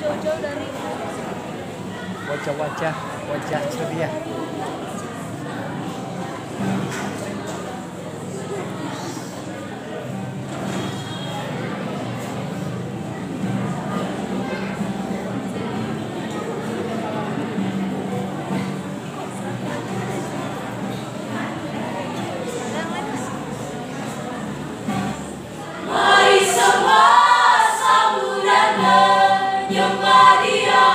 jauh-jauh dari wajah ceria. Semua sambut dan menyembah Dia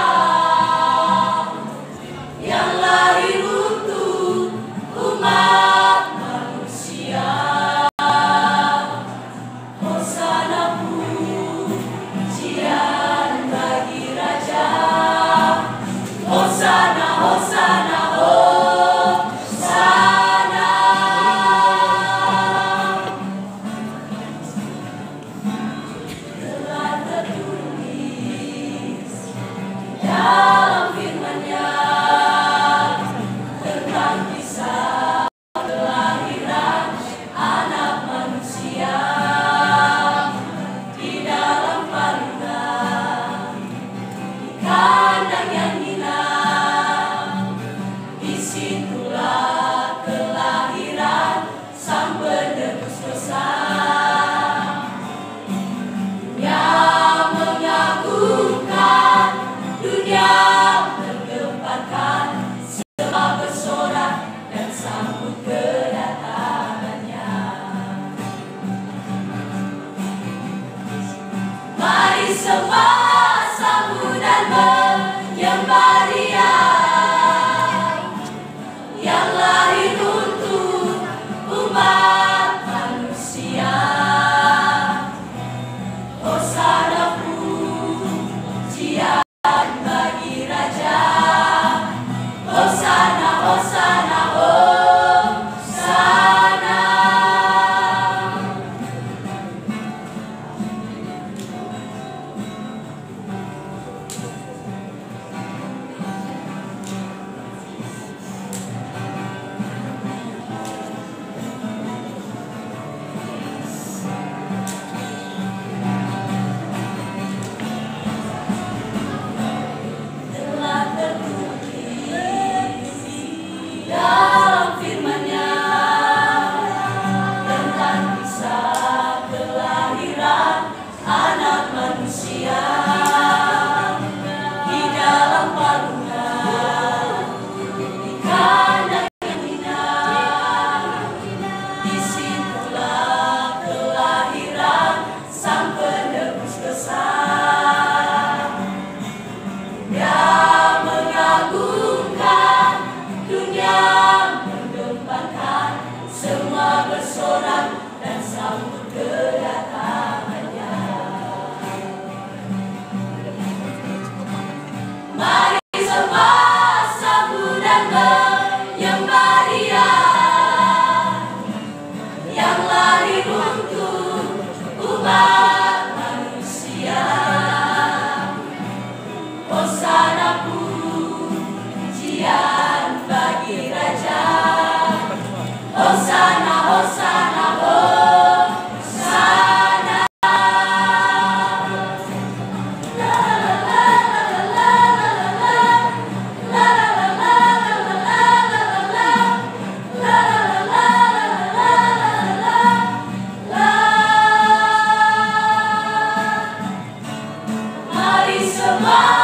yang lahir untuk umat manusia. Hosana pujian bagi Raja. Hosana, Hosana, Hosana. Dalam firman-Nya tentang kisah kelahiran anak manusia di dalam palungan, di kandang yang indah. Disitulah kelahiran Sang Penebus besar. Dia mengagumkan dunia, menggemparkan, semua bersorak dan sambut kedatangannya. Mari semua sambut dan menyembah Dia yang lahir untuk umat manusia. Hosana pujian bagi Raja. Hosana, Hosana, Hosana. La la la la la la la la la. Mari semua